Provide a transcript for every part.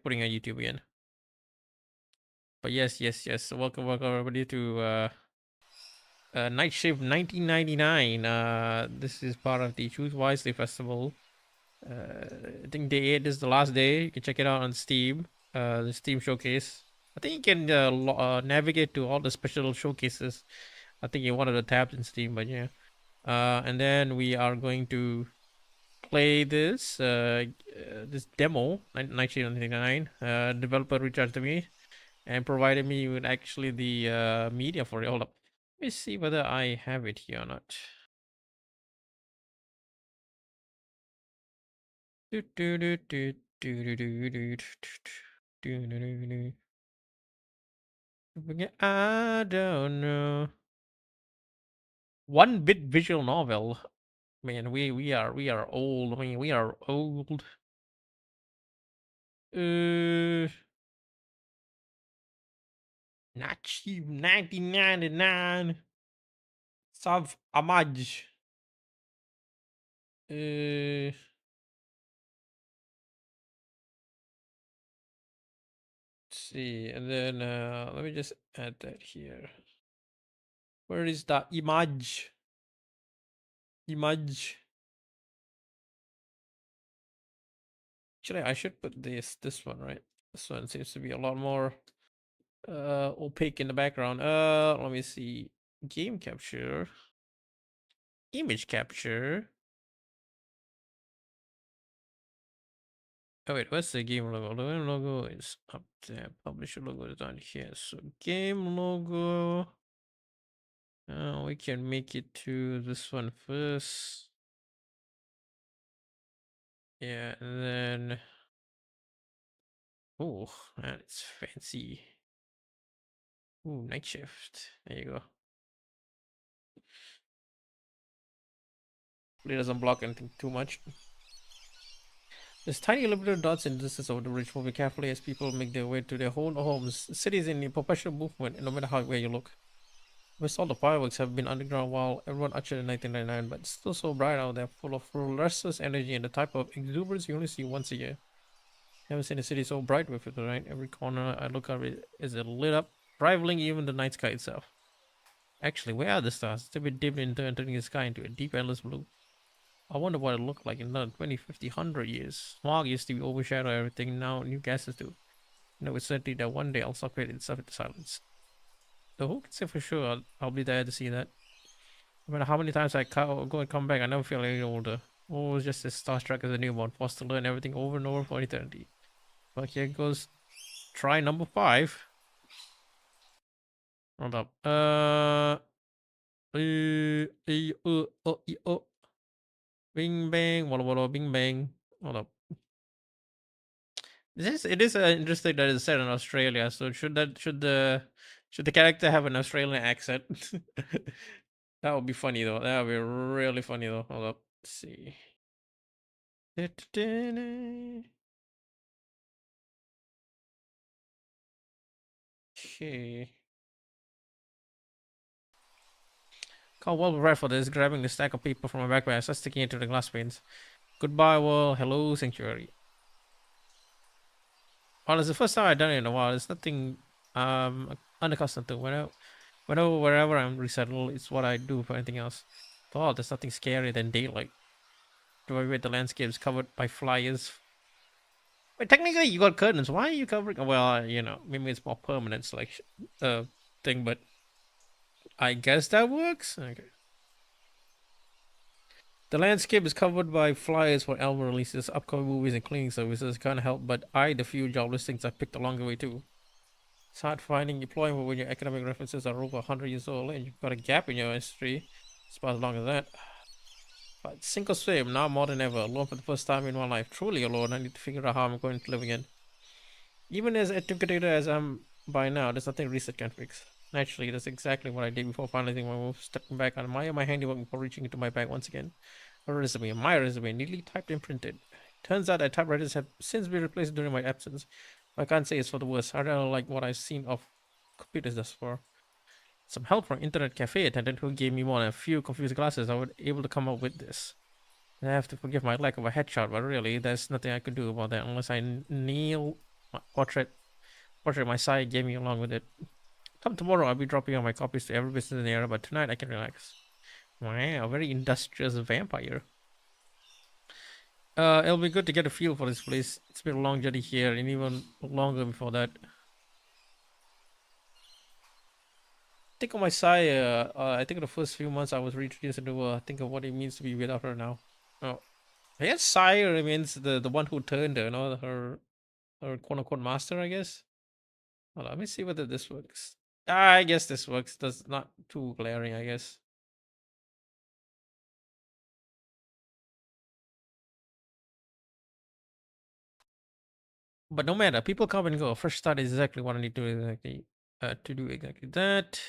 putting on YouTube again. But yes. Welcome everybody to Night Shift 1999. This is part of the Choose Wisely Festival. I think day 8 is the last day. You can check it out on Steam. The Steam showcase. I think you can navigate to all the special showcases. I think in one of the tabs in Steam, but yeah. And then we are going to play this demo, Night Shift 1999. Developer reached out to me and provided me with actually the media for it. Hold up. Let me see whether I have it here or not. I don't know. 1-bit visual novel. Man, we are old. I mean, we are old. Not cheap. 1999. Sav Amaj. Let's see, and then let me just add that here. Where is the image? Image. Actually, I should put this one, right? This one seems to be a lot more opaque in the background. Let me see. Game capture. Image capture. Oh wait, what's the game logo? The game logo is up there. Publisher logo is down here. So game logo. We can make it to this one first. Yeah, and then oh, man, it's fancy. Ooh, night shift. There you go. It doesn't block anything too much. There's tiny limited dots in the distance of the bridge moving carefully as people make their way to their own homes. Cities in perpetual movement, no matter how where you look. Most all the fireworks have been underground while everyone ushered in 1999, but it's still so bright out there, full of restless energy and the type of exuberance you only see once a year. Never seen a city so bright with it, right? Every corner I look at it is lit up, rivaling even the night sky itself. Actually, where are the stars? They've been dimmed into turning the sky into a deep, endless blue. I wonder what it looked like in another 20, 50, 100 years. Smog used to overshadow everything, now new gases do. With certainty that one day I'll suffocate itself into silence. So who can say for sure I'll be there to see that? No matter how many times I go and come back, I never feel any older. Always just as starstruck as a newborn, forced to learn everything over and over for eternity. But here goes try number 5. Hold up. Bing bang, walla walla, bing bang. Hold up. It is interesting that it's set in Australia. So should the character have an Australian accent? That would be funny though. That would be really funny though. Hold up. Let's see. Okay. Can't well prepared for this. Grabbing the stack of paper from my backpack, start sticking it to the glass panes. Goodbye world. Hello sanctuary. Well, it's the first time I've done it in a while. It's nothing unaccustomed to. Wherever I'm resettled, it's what I do for anything else. Oh, there's nothing scarier than daylight. Wait, the landscape is covered by flyers. Wait, technically you got curtains. Why are you covering? Well, maybe it's more permanent, like thing, but I guess that works. Okay. The landscape is covered by flyers for album releases, upcoming movies, and cleaning services. Can't help but eye the few jobless things I picked along the way too. It's hard finding employment when your academic references are over 100 years old and you've got a gap in your history. It's about as long as that. But sink or swim, now more than ever, alone for the first time in my life. Truly alone, I need to figure out how I'm going to live again. Even as educated as I'm by now, there's nothing research can fix. Naturally, that's exactly what I did before finalizing my move, stepping back on my handiwork before reaching into my bag once again. My resume, neatly typed and printed. Turns out that typewriters have since been replaced during my absence. I can't say it's for the worst. I don't like what I've seen of computers thus far. Some help from internet cafe attendant who gave me more than a few confused glasses. I was able to come up with this. I have to forgive my lack of a headshot, but really, there's nothing I could do about that unless I kneel My portrait my side gave me along with it. Come tomorrow, I'll be dropping out my copies to every business in the area, but tonight I can relax. Wow, a very industrious vampire. It'll be good to get a feel for this place. It's been a long journey here, and even longer before that. Think of my side. I think in the first few months I was reintroduced into her. Think of what it means to be without her now. Oh, I guess sire remains the one who turned her, her quote unquote master, I guess. Hold on, let me see whether this works. I guess this works. That's not too glaring, I guess. But no matter, people come and go. Fresh start is exactly what I need to do exactly that.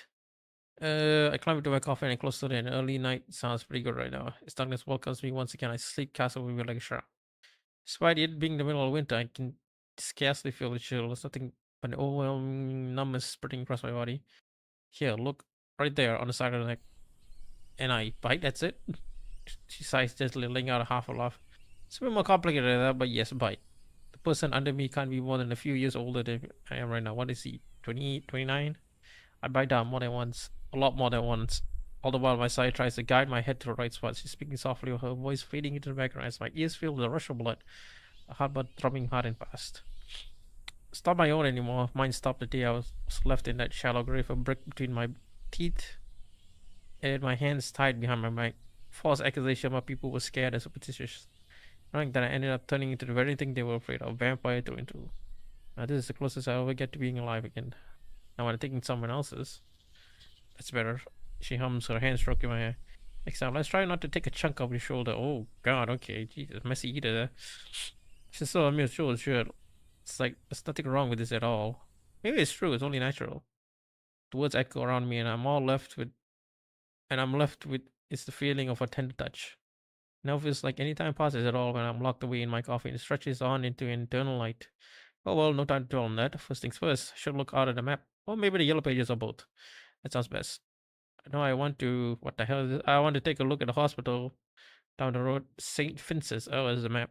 I climb into my coffin and close to it. Early night sounds pretty good right now. As darkness welcomes me once again, I sleep castle with me like a shark. Despite it being the middle of winter, I can scarcely feel the chill. There's nothing but an overwhelming numbness spreading across my body. Here, look, right there on the side of the neck. And I bite, that's it. She sighs gently, laying out a half a laugh. It's a bit more complicated than that, but yes, bite. The person under me can't be more than a few years older than I am right now. What is he? 28, 29? I bite down more than once. A lot more than once. All the while my side tries to guide my head to the right spot. She's speaking softly, her voice fading into the background as my ears feel the rush of blood. A heartbeat throbbing hard and fast. It's not my own anymore. Mine stopped the day I was left in that shallow grave, a brick between my teeth and my hands tied behind my back. False accusation about people were scared and superstitious. Knowing that I ended up turning into the very thing they were afraid of, vampire through and through. Now this is the closest I ever get to being alive again. Now when I'm taking someone else's, that's better. She hums, her hand stroking my hair. Next time, let's try not to take a chunk off your shoulder. Oh god, okay, Jesus, messy eater there. She's so amused, sure. It's like there's nothing wrong with this at all. Maybe it's true, it's only natural. The words echo around me and I'm left with is the feeling of a tender touch. Now feels like any time passes at all when I'm locked away in my coffin. It stretches on into eternal light. Oh well, no time to dwell on that. First things first, should look out at the map. Or maybe the yellow pages or both. That sounds best. No, I want to. What the hell is this? I want to take a look at the hospital down the road. St. Vincent's. Oh, there's a map.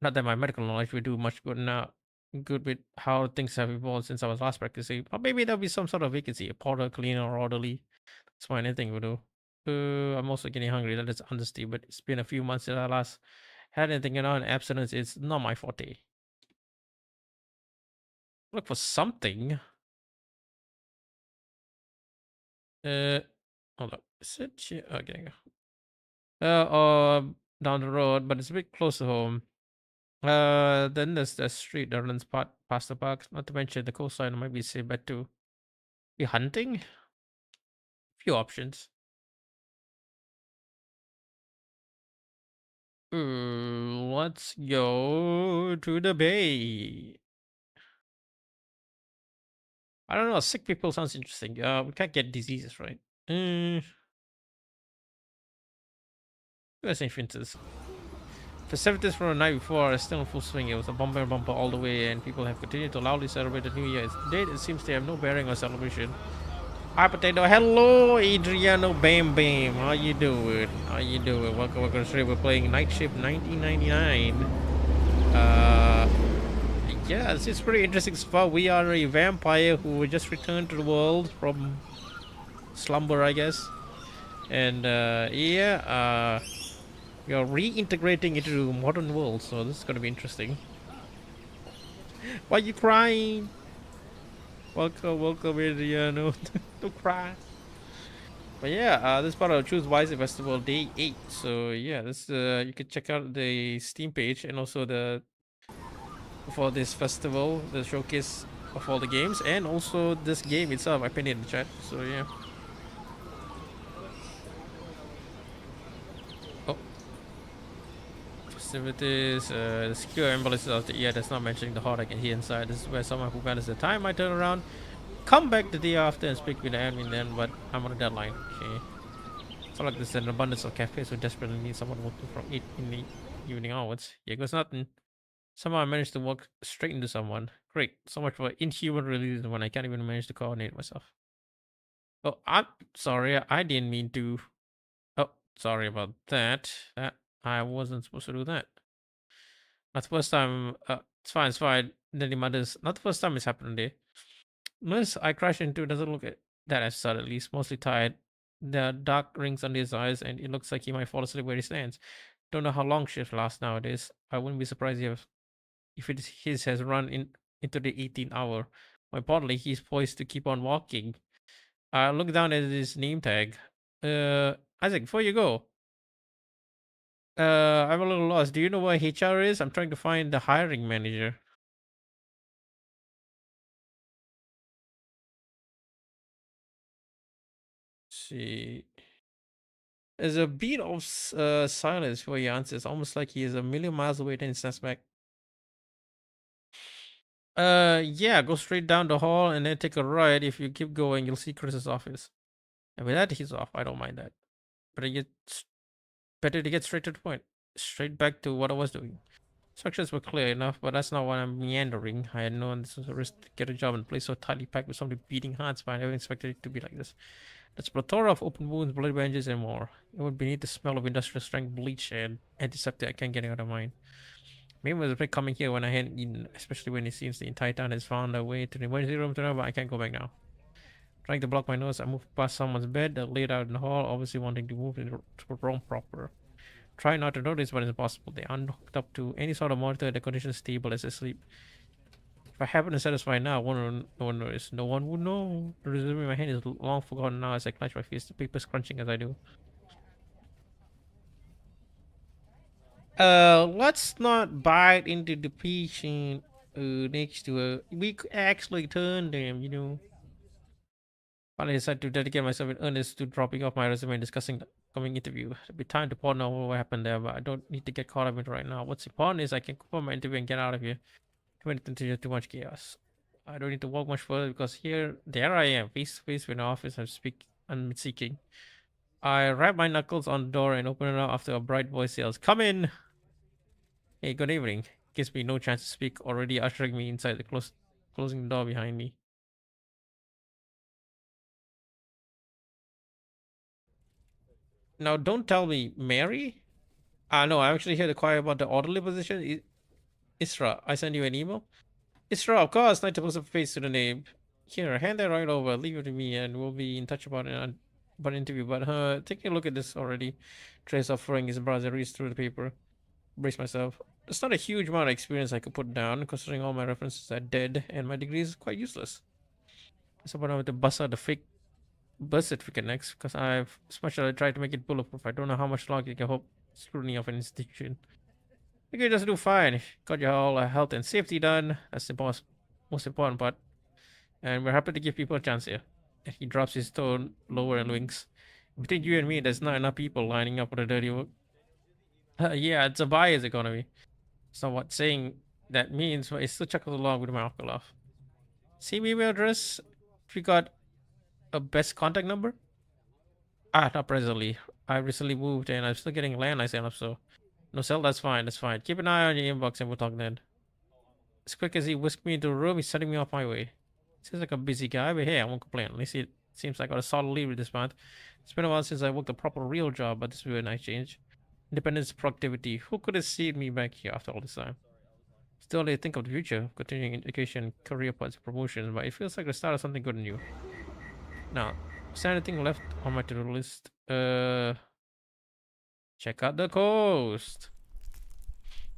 Not that my medical knowledge will do much good now. Good with how things have evolved since I was last practicing. Or maybe there'll be some sort of vacancy. A porter, cleaner, or orderly. That's fine. Anything will do. I'm also getting hungry. That is honesty. But it's been a few months since I last had anything on. Abstinence is not my forte. Look for something. Uh, hold up. Is it? Okay. Down the road, but it's a bit close to home. Then there's the street that runs past the park. Not to mention the coastline might be safe bet too. Be hunting? Few options. Let's go to the bay. I don't know. Sick people sounds interesting. We can't get diseases, right? Let's say fences. Festivities from the night before are still in full swing. It was a bumper all the way, and people have continued to loudly celebrate the New Year. Today, it seems they have no bearing on celebration. Hi, Potato. Hello, Adriano Bam Bam. How you doing? How you doing? Welcome to the stream. We're playing Night Shift 1999. Uh, yeah, this is pretty interesting so far. We are a vampire who just returned to the world from slumber, I guess. And, we are reintegrating into the modern world, so this is gonna be interesting. Why are you crying? Welcome, Adriano. Don't cry. But yeah, this part of Choose Wisely Festival Day 8. So yeah, this you can check out the Steam page and also the for this festival, the showcase of all the games, and also this game itself. I pinned it in the chat. So yeah. Oh, festivities. The secure emblems of the year. That's not mentioning the horde I can hear inside. This is where someone who manages the time might turn around, come back the day after and speak with the admin then. But I'm on a deadline. Okay. It's not like there's an abundance of cafes who desperately need someone working from 8 in the evening onwards. Yeah, it goes nothing. Somehow I managed to walk straight into someone. Great. So much for inhuman realism when I can't even manage to coordinate myself. Oh, I'm sorry. I didn't mean to. Oh, sorry about that. That I wasn't supposed to do that. Not the first time. It's fine. It's fine. Then the mother's not the first time it's happened today. Notice I crash into doesn't look at that episode at least. Mostly tired. There are dark rings under his eyes, and it looks like he might fall asleep where he stands. Don't know how long shifts last nowadays. I wouldn't be surprised if his has run into the 18th hour. More importantly, he's poised to keep on walking. I look down at his name tag. Isaac, before you go, I'm a little lost. Do you know what HR is? I'm trying to find the hiring manager. See, there's a beat of silence before he answers, almost like he is a million miles away. Then he snaps back. Yeah, go straight down the hall and then take a right. If you keep going, you'll see Chris's office. And with that, he's off. I don't mind that. But I get better to get straight to the point. Straight back to what I was doing. Structures were clear enough, but that's not why I'm meandering. I had known this was a risk to get a job in a place so tightly packed with somebody beating hearts, but I never expected it to be like this. There's a plethora of open wounds, bloody bandages, and more. It would beneath the smell of industrial strength bleach and antiseptic I can't get out of mind. Maybe it was a bit coming here when I hadn't eaten, especially when it seems the entire town has found a way to the emergency room to know, but I can't go back now. Trying to block my nose, I moved past someone's bed that laid out in the hall, obviously wanting to move into the room proper. Try not to notice, but it's impossible. They aren't hooked up to any sort of monitor. The condition is stable as they sleep. If I happen to satisfy now, no one knows. No one would know. The resume in my hand is long forgotten now as I clench my fist, the papers crunching as I do. Let's not bite into the patient next to her. We could actually turn them, you know. Finally, I decided to dedicate myself in earnest to dropping off my resume and discussing the coming interview. It'll be time to ponder over what happened there, but I don't need to get caught up in it right now. What's important is I can complete my interview and get out of here. Too many things, too much chaos. I don't need to walk much further because there I am, face to face with an office I'm seeking. I rap my knuckles on the door and open it up after a bright voice yells, "Come in!" Hey, good evening. Gives me no chance to speak, already ushering me inside closing the door behind me. Now, don't tell me, Mary? No, I'm actually here to inquire about the orderly position. Isra, I sent you an email. Isra, of course, nice to put some face to the name. Here, hand that right over. Leave it to me, and we'll be in touch about an interview. But taking a look at this already, Trace offering his browser reads through the paper. Brace myself. It's not a huge amount of experience I could put down, considering all my references are dead, and my degree is quite useless. So, but I have to bust out the fake birth certificate next, because I've especially tried to make it bulletproof. I don't know how much longer you can hope scrutiny of an institution. You can just do fine. Got your all health and safety done. That's the most important part. And we're happy to give people a chance here. And he drops his tone lower and winks. Between you and me, there's not enough people lining up for the dirty work. Yeah, it's a bias economy. So what saying that means, but it still chuckles along with my awkward laugh. Same email address? If you got a best contact number? Not presently. I recently moved and I'm still getting landline sign up, so no cell, that's fine, that's fine. Keep an eye on your inbox and we'll talk then. As quick as he whisked me into a room, he's setting me off my way. Seems like a busy guy, but hey, I won't complain. At least it seems like I got a solid lead with this month. It's been a while since I worked a proper real job, but this will be a nice change. Independence, productivity. Who could have seen me back here after all this time? Still, they think of the future, continuing education, career paths, promotions, but it feels like the start of something good and new. Now, is there anything left on my to-do list? Check out the coast.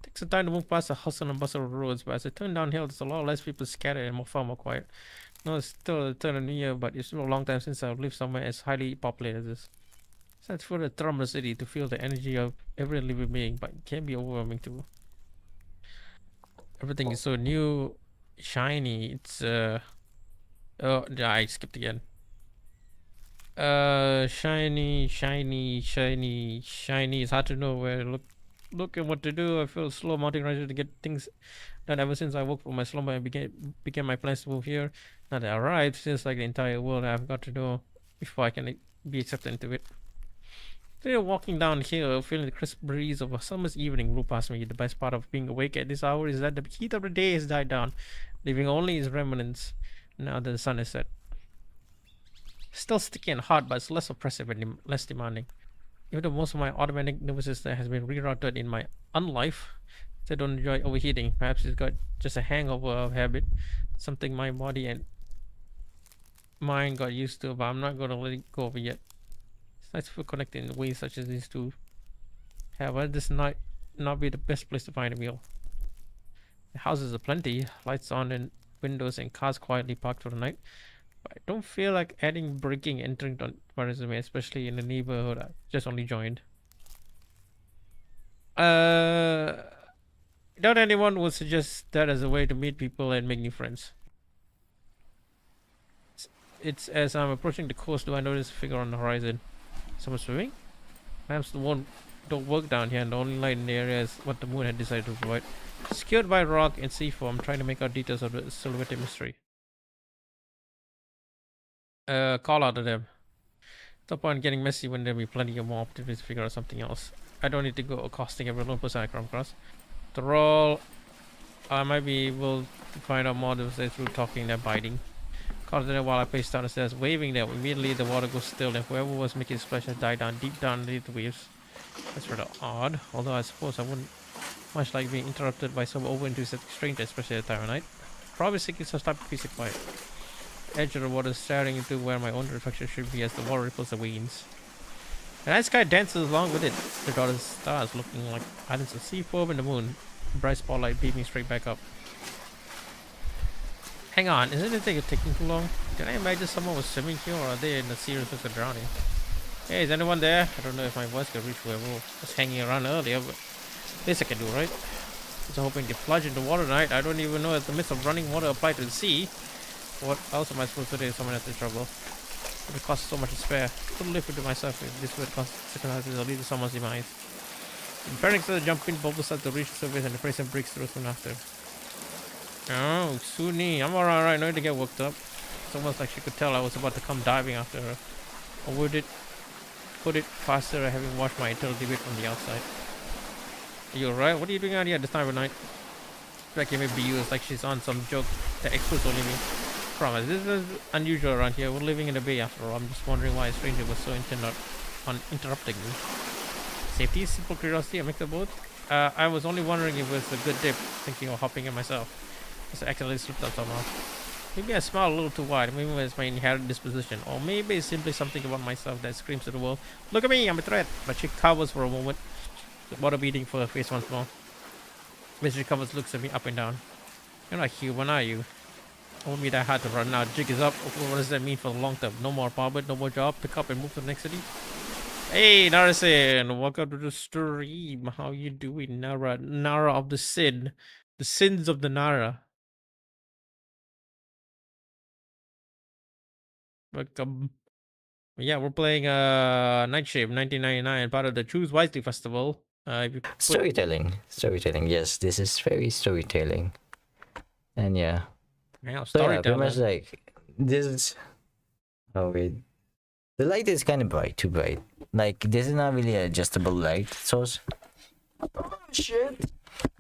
Takes some time to move past the hustle and bustle of roads, but as I turn downhill, there's a lot less people scattered and more quiet. No, it's still a turn of the year, but it's been a long time since I've lived somewhere as highly populated as this. It's for the thrum of the city to feel the energy of every living being, but it can be overwhelming too. Everything is so new, shiny. It's oh, yeah, I skipped again. Shiny, shiny, shiny, shiny. It's hard to know where to look and what to do. I feel slow mounting right to get things done ever since I woke from my slumber and began my plans to move here. Now that I arrived, feels like the entire world I've got to know before I can be accepted into it. Today, walking down here, feeling the crisp breeze of a summer's evening blew past me. The best part of being awake at this hour is that the heat of the day has died down, leaving only its remnants now that the sun is set. Still sticky and hot, but it's less oppressive and less demanding. Even though most of my automatic nervous system has been rerouted in my unlife, So I don't enjoy overheating. Perhaps it's got just a hangover habit, something my body and mind got used to, but I'm not gonna let it go over yet. It's nice for connecting in ways such as these two. However, this might not be the best place to find a meal. The houses are plenty, lights on and windows and cars quietly parked for the night. But I don't feel like adding breaking entering to my resume, especially in the neighborhood I just only joined. Uh, Not anyone would suggest that as a way to meet people and make new friends. It's as I'm approaching the coast do I notice a figure on the horizon. Someone swimming? Lamps don't work down here, and the only light in the area is what the moon had decided to provide. Secured by rock and sea foam, trying to make out details of the silhouette mystery. Call out to them. No point getting messy when there'll be plenty of more opportunities to figure out something else. I don't need to go accosting every lone person I come across. After all, I might be able to find out more through talking than biting. Call to them while I pace down the stairs, waving them. Immediately the water goes still, and whoever was making a splash has died down deep down underneath the waves. That's rather odd, although I suppose I wouldn't much like being interrupted by some over-enthusiastic stranger, especially at the time of night. Probably seeking some type of peace and quiet. Edge of the water staring into where my own reflection should be as the water ripples and wanes. The night sky dances along with it, the dotted stars looking like islands of sea foam in the moon, bright spotlight beaming straight back up. Hang on, isn't it taking too long? Did I imagine someone was swimming here, or are they in a serious risk of drowning? Hey, is anyone there? I don't know if my voice can reach whoever was hanging around earlier, but this I can do, right? Just hoping to plunge into water tonight. I don't even know if the myth of running water applied to the sea. What else am I supposed to do if someone has to struggle? It would cost so much to spare. I couldn't live with myself if this would cost circumstances or lead to someone's demise. Preparing to jump in, bubbles start to reach the surface and the prison breaks through soon after. Oh, Suni, I'm alright, no need to get worked up. It's almost like she could tell I was about to come diving after her. Or would it put it faster having watched my internal debate from the outside? Are you alright? What are you doing out here at this time of night? Like it may be used like she's on some joke that excludes only me. Promise, this is unusual around here. We're living in the bay after all. I'm just wondering why a stranger was so intent on interrupting me. Safety, simple curiosity, a mix of both. I was only wondering if it was a good dip, thinking of hopping in myself. Just accidentally slipped up somehow. Maybe I smiled a little too wide. Maybe it's my inherent disposition. Or maybe it's simply something about myself that screams to the world, look at me, I'm a threat. But she covers for a moment, the water beating for her face once more. When she covers, looks at me up and down. You're not human, are you? It won't be that hard to run now. Jig is up. What does that mean for the long term? No more apartment, no more job. Pick up and move to the next city. Hey, Narasan, welcome to the stream. How you doing, Nara? Nara of the Sin. The sins of the Nara. Welcome. Yeah, we're playing Night Shift 1999, part of the Choose Wisely Festival. Storytelling. Yes, this is very storytelling. And yeah. Yeah, So yeah, pretty much storytelling. like this is. Oh wait, the light is kind of bright, too bright. Like this is not really an adjustable light source. Oh shit!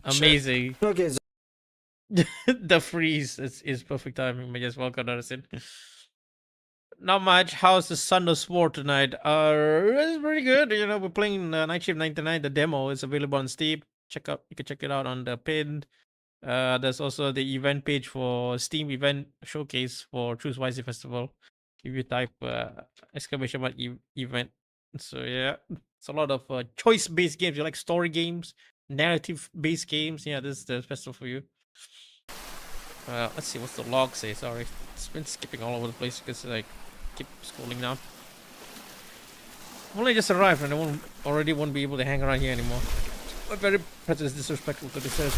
Amazing. Shit. Okay. So The freeze is perfect timing. But yes, welcome, Narasan. Not much. How's the Son of Sword tonight? It's pretty good. You know, we're playing Night Shift 99. The demo is available on Steam. You can check it out on the pin. There's also the event page for Steam event showcase for Choose Wisely Festival. If you type exclamation mark event. So yeah, it's a lot of choice-based games. You like story games, narrative-based games? Yeah, this is the festival for you. Let's see what's the log say. Sorry, it's been skipping all over the place because like keep scrolling down. Only just arrived and I won't be able to hang around here anymore. My very presence is disrespectful to the service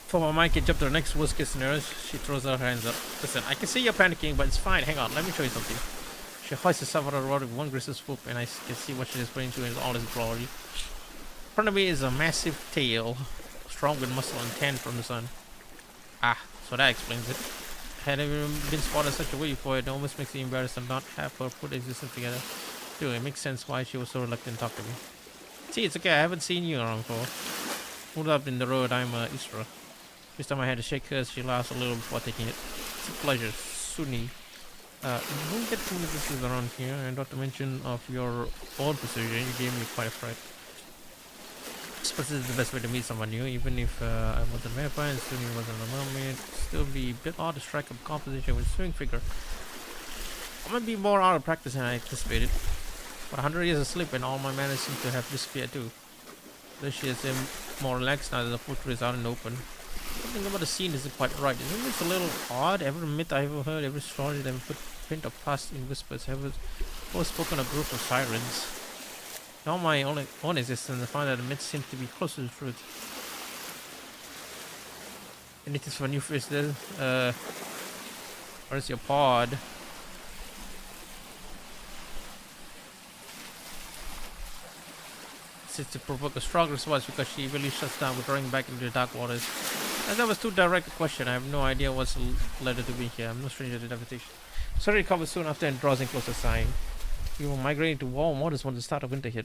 for my mic. It jumped to the next worst case scenario. She throws her hands up. Listen, I can see you're panicking, but it's fine. Hang on, let me show you something. She hoists herself out of the rod with one graceful swoop, and I can see what she's explaining to in all its glory. In front of me is a massive tail, strong with muscle and tan from the sun. Ah, so that explains it. Had never been spotted such a way before. It almost makes me embarrassed to not have her put existence together. Dude, it makes sense why she was so reluctant to talk to me. See, it's okay. I haven't seen you around before. Moved up in the road. I'm Isra. This time I had to shake her. She laughs a little before taking it. It's a pleasure, Sunni. You won't get too many visitors around here, and not to mention of your own precision, you gave me quite a fright. suppose this is the best way to meet someone new, even if I wasn't a vampire and Sunny wasn't a mermaid. Still be a bit odd to strike up composition with swing figure. I might be more out of practice than I anticipated. But 100 years of sleep and all my manners seem to have disappeared too. Though she is more relaxed now that the portrait is out in the open. Something about the scene isn't quite right. Isn't this a little odd? Every myth I ever heard, every story that put print of past in whispers, ever spoken a group of sirens. In all my own existence, I find that the myth seems to be closer to the truth. Anything for new fish there? Where's your pod? To provoke a strong response because she really shuts down withdrawing back into the dark waters. And that was too direct a question. I have no idea what's led her to be here. I'm no stranger to devastation. Sorry, recovered soon after and draws in closer, sighing. We were migrating to warm waters when the start of winter hit.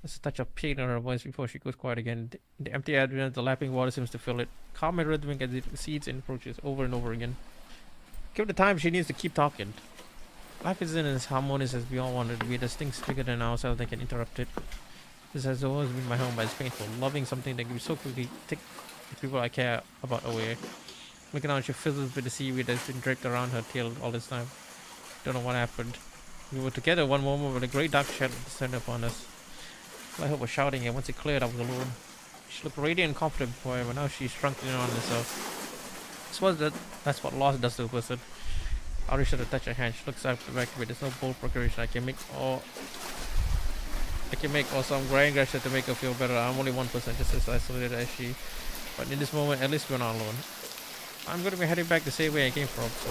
There's a touch of pain in her voice before she goes quiet again. The empty air, the lapping water seems to fill it. Calm and rhythmic as it recedes and approaches over and over again. Give the time, she needs to keep talking. Life isn't as harmonious as we all want it to be. There's things bigger than ourselves that can interrupt it. This has always been my home, but it's painful. Loving something that can be so quickly take the people I care about away. Looking out, she fizzles with the seaweed that's been draped around her tail all this time. Don't know what happened. We were together one moment when a great dark shadow descended upon us. I heard was shouting, and once it cleared, I was alone. She looked radiant and confident before, but now she's shrunk in on herself. I suppose that's what loss does to a person. I reach out to touch her hand. She looks up back to me. There's no bold procreation I can make, or some grand gesture to make her feel better. I'm only one person, just as isolated as she. But in this moment, at least we're not alone. I'm going to be heading back the same way I came from, so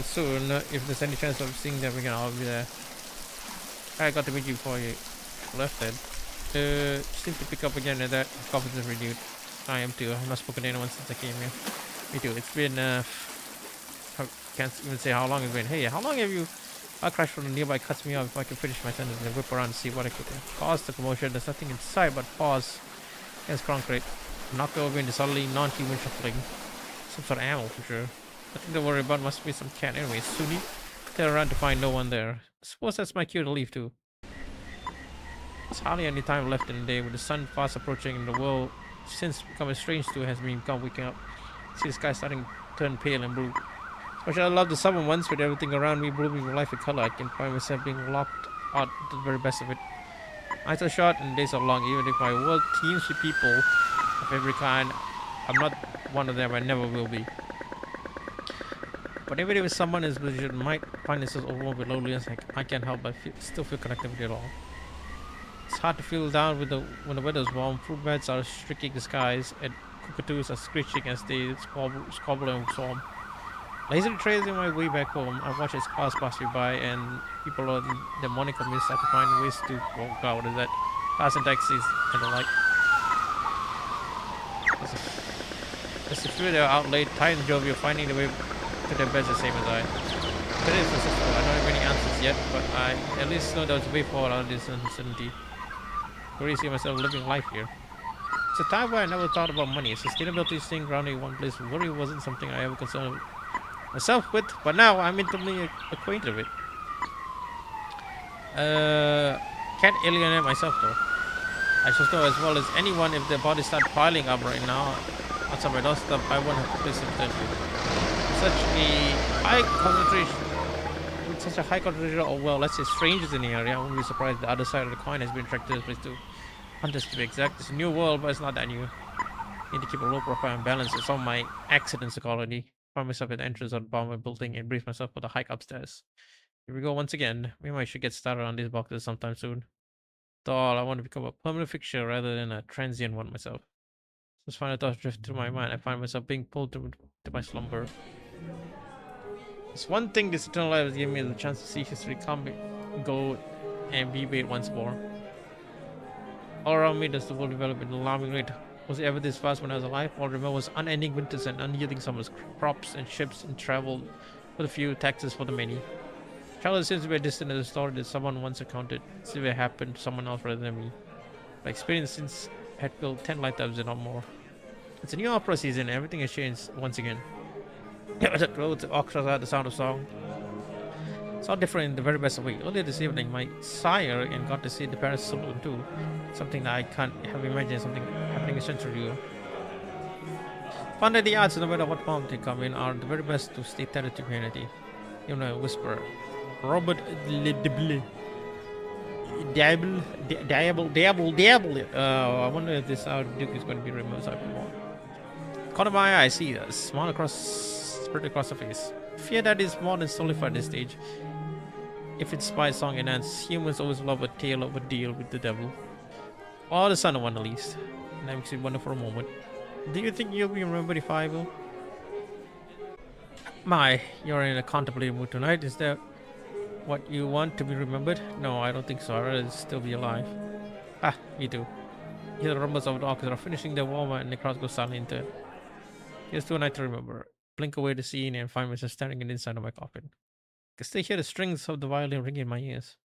soon, if there's any chance of seeing them again, I'll be there. I got to meet you before you left then. Seem to pick up again at that confidence renewed. I am too. I've not spoken to anyone since I came here. Me too. It's been I can't even say how long it's been. Hey, how long have you? I'll crash from the nearby, cuts me off if I can finish my sentence and whip around and see what I could do. Pause the commotion. There's nothing inside but pause against concrete. Knock over into subtly non-human shuffling. Some sort of animal for sure. Nothing to worry about. Must be some cat anyway. Sunni. Turn around to find no one there. Suppose that's my cue to leave too. There's hardly any time left in the day with the sun fast approaching and the world since becoming strange to has become waking up. See the sky starting to turn pale and blue. Especially I love the summer months with everything around me blooming with life and color. I can find myself being locked out to the very best of it. Nights are short and days are long. Even if my world teems with people of every kind, I'm not one of them. I never will be. But even if someone is position might find themselves overwhelmed with loneliness, I can't help but still feel connected with it all. It's hard to feel down when the weather is warm. Fruit bats are streaking the skies, and cockatoos are screeching as they squabble and swarm. Lazily tracing my way back home, I watch as cars pass me by, and people on the morning commute start to find ways to walk out. Is that cars and taxis and the like. As if they're out late, tired and jovial, finding the way to their beds the same as I. Today is successful. I don't have any answers yet, but I at least know there's a way forward out of this uncertainty. I really see myself living life here. It's a time where I never thought about money. Sustainability is staying grounded in one place. Worry wasn't something I ever concerned myself with, but now I'm intimately acquainted with it. Can't alienate myself though. I should know as well as anyone if their bodies start piling up right now outside my doorstep, I won't have to place it such a high concentration of, well, let's say strangers in the area. I won't be surprised the other side of the coin has been attracted to this place too. Hunters to be exact. It's a new world, but it's not that new. Need to keep a low profile and balance. It's all my accidents equality. Find myself at the entrance of the bottom of the building and brace myself for the hike upstairs. Here we go once again. Maybe I should get started on these boxes sometime soon. After all, I want to become a permanent fixture rather than a transient one myself. Just final thoughts drift through my mind. I find myself being pulled to my slumber. It's one thing this eternal life has given me the chance to see history come, go, and be made once more. All around me, there's the world developed at an alarming rate. Was it ever this fast when I was alive? All I remember was unending winters and unyielding summers, crops and ships and travel for the few, taxes for the many. Travel seems to be a distant as a story that someone once accounted. It's never happened to someone else rather than me. My experience since had filled 10 lifetimes and not more. It's a new opera season and everything has changed once again. The clothes, orchestras are the sound of song. all different in the very best way. Earlier this evening, my sire and got to see the Paris Saloon too. Something that I can't have imagined something happening a century ago. Found that the odds, no matter what form they come in, are the very best to stay tethered to humanity. You know, whisper. Robert Ledble. Dabble. I wonder if this Duke is going to be removed. Corner of my eye, I see a smile spread across the face. Fear that is more than solidified at this stage. If it's by song enhanced, humans always love a tale of a deal with the devil. Or the son of one at least. And that makes me wonder for a moment. Do you think you'll be remembered if I will? My, you're in a contemplative mood tonight. Is that what you want to be remembered? No, I don't think so. I'd rather still be alive. Ah, me too. You hear the rumbles of the orchestra finishing their warm-up and the crowd goes silent into it. Here's to a night to remember. Blink away the scene and find myself standing in the inside of my coffin. I can still hear the strings of the violin ringing in my ears.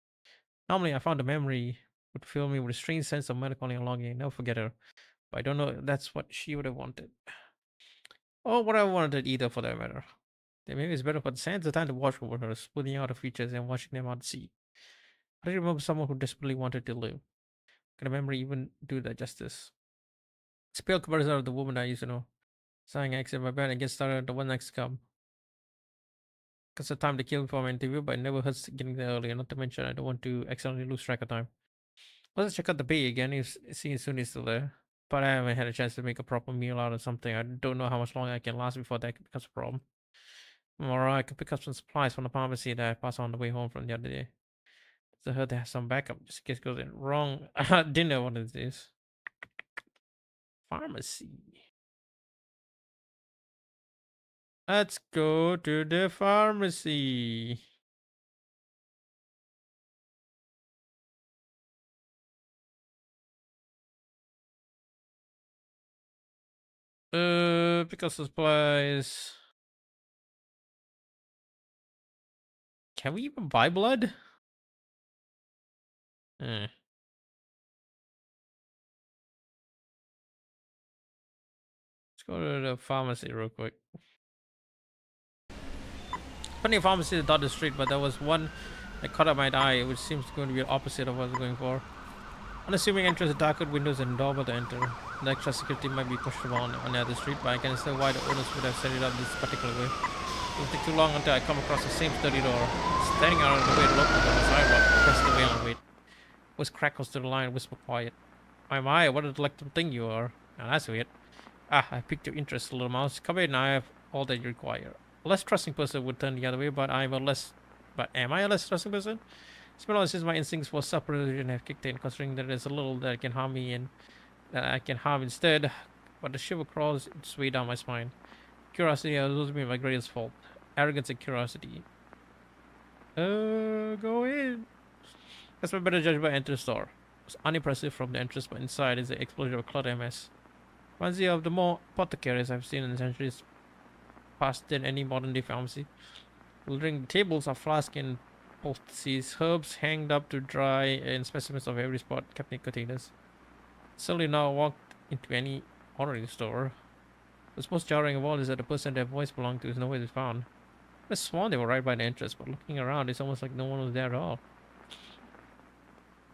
Normally, I found the memory would fill me with a strange sense of melancholy and longing. Never forget her. But I don't know if that's what she would have wanted. Or what I wanted either, for that matter. Then maybe it's better for the sands the time to watch over her, smoothing out her features and watching them out to sea. I remember someone who desperately wanted to live. Can a memory even do that justice? It's a pale comparison of the woman I used to know. Sighing, I exit my bed and get started. The one next to come. Because the time to kill before my interview, but it never hurts getting there early. Not to mention, I don't want to accidentally lose track of time. Let's check out the bay again. See as soon as it's still there. But I haven't had a chance to make a proper meal out of something. I don't know how much longer I can last before that becomes a problem. Alright, I can pick up some supplies from the pharmacy that I passed on the way home from the other day. I heard they have some backup just in case it goes in wrong. I didn't know what it is. Pharmacy. Let's go to the pharmacy. Pick up supplies. Can we even buy blood? Eh. Let's go to the pharmacy real quick. Plenty of pharmacies dot the street, but there was one that caught up my eye, which seems going to be the opposite of what I was going for. Unassuming entrance, darkened windows, and door to enter. The extra security might be questionable on the other street, but I can understand why the owners would have set it up this particular way. It won't take too long until I come across the same sturdy door. Standing out of the way, look on the sidewalk, press the wheel and wait. Voice crackles to the line, whisper quiet. My, what a delectable thing you are. Now that's weird. Ah, I piqued your interest, little mouse. Come in, I have all that you require. A less trusting person would turn the other way, but am I a less trusting person? It's been long since my instincts for self-preservation have kicked in, considering that there's a little that can harm me and that I can harm instead. But the shiver crawls its way down my spine. Curiosity has always been my greatest fault. Arrogance and curiosity. Go in. That's my better judgment by enter the store. It's unimpressive from the entrance, but inside is the explosion of a cluttered mess. Reminds me of the more apothecaries I've seen in the centuries past than any modern day pharmacy. Littering the tables are flasks and poultices, herbs hanged up to dry, and specimens of every spot kept in containers. Suddenly now walked into any ordinary store. What's most jarring of all is that the person their voice belonged to is nowhere to be found. I sworn they were right by the entrance, but looking around, it's almost like no one was there at all.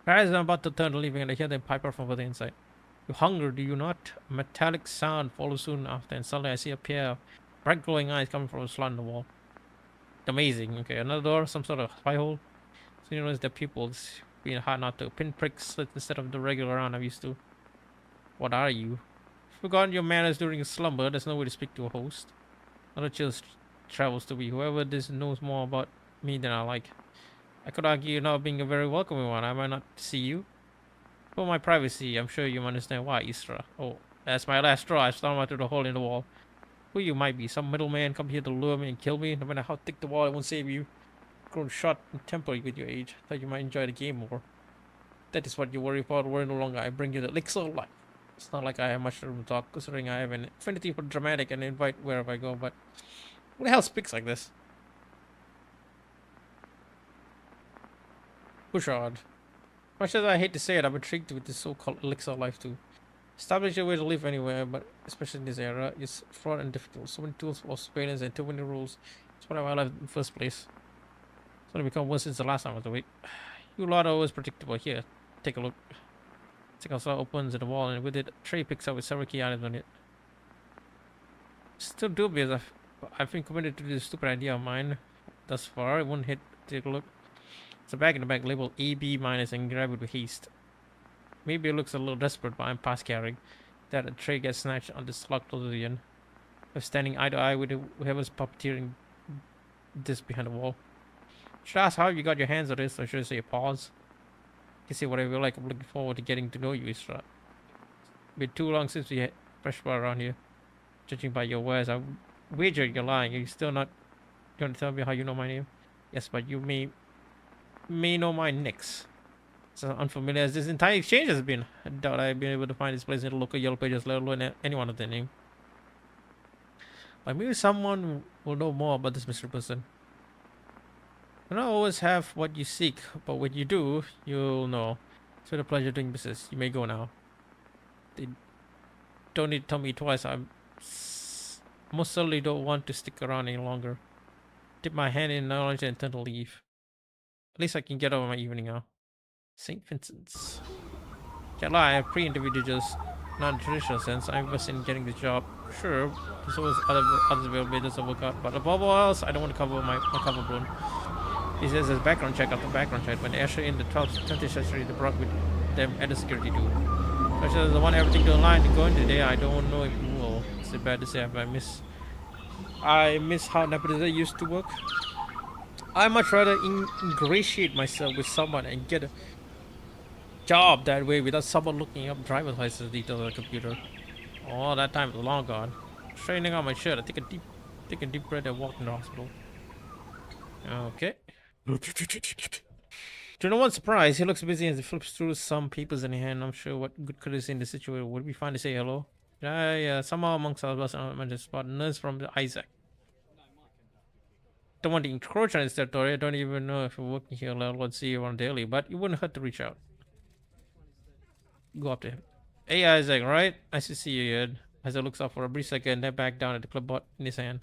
As I'm about to turn to leaving, and I hear them piper from the inside. You hunger, do you not? A metallic sound follows soon after, and suddenly I see a pair of bright glowing eyes coming from a slot in the wall. Amazing. Okay, another door, some sort of spy hole. So you notice the pupils being hard not to pinprick slit instead of the regular round I'm used to. What are you? Forgotten your manners during a slumber. There's no way to speak to a host. Another chill travels to me. Whoever this knows more about me than I like. I could argue you're not being a very welcoming one. I might not see you. For my privacy, I'm sure you understand why, Isra. Oh, that's my last straw. I stormed out through the hole in the wall. Who you might be? Some middleman come here to lure me and kill me? No matter how thick the wall, it won't save you. Grown short and temper with your age. Thought you might enjoy the game more. That is what you worry about. Worry no longer. I bring you the elixir of life. It's not like I have much room to talk, considering I have an affinity for dramatic and invite wherever I go, but who the hell speaks like this? Bouchard. Much as I hate to say it, I'm intrigued with this so-called elixir of life too. Establish a way to live anywhere, but especially in this era, is fraught and difficult. So many tools for surveillance and too many rules. That's what I left in the first place. It's only become worse since the last time I was awake. You lot are always predictable. Here, take a look. Take out opens at the wall, and with it, a tray picks up with several key items on it. Still dubious. I've been committed to this stupid idea of mine thus far. It won't hit. Take a look. It's a bag in the back labeled AB minus and grab it with haste. Maybe it looks a little desperate, but I'm past carrying. That a tray gets snatched on this slot close to the end. I'm standing eye to eye with whoever's puppeteering this behind the wall. Should I ask how you got your hands on this, or should I say pause? You can say whatever you like. I'm looking forward to getting to know you, Isra. Been too long since we had fresh water around here. Judging by your words, I wager you're lying. Are you still not going to tell me how you know my name? Yes, but you may know my nicks. So unfamiliar as this entire exchange has been. I doubt I've been able to find this place in the local yellow pages, let alone anyone of their name. But maybe someone will know more about this mystery person. You don't always have what you seek, but when you do, you'll know. It's been a pleasure doing business. You may go now. They don't need to tell me twice. I most certainly don't want to stick around any longer. Dip my hand in knowledge and intend to leave. At least I can get over my evening now. St. Vincent's. Can't lie, I have pre-interviewed just not in the traditional sense. I'm invested in getting the job. Sure, there's always others available that doesn't work out. But above all else, I don't want to cover my collarbone. He says there's background check after background check. When they usher in the 20th century, they brought with them added security too. Especially as the one everything to align to go in today, I don't know if you will. It's bad to say I miss how nepotism used to work. I much rather ingratiate myself with someone and get a job that way without someone looking up driver's license details on the computer. Oh, that time is long gone. Straightening out my shirt, I take a deep breath and walk in the hospital. Okay. To no one's surprise, he looks busy as he flips through some papers in his hand. I'm sure what good courtesy in this situation would be fine to say hello. Somehow amongst us, I managed to spot a nurse from Isaac. Don't want to encroach on his territory. I don't even know if you're working here, let alone see you on daily, but it wouldn't hurt to reach out. Go up to him. Hey Isaac, right? Nice to see you, Ed. Isaac looks up for a brief second, then back down at the clipboard in his hand.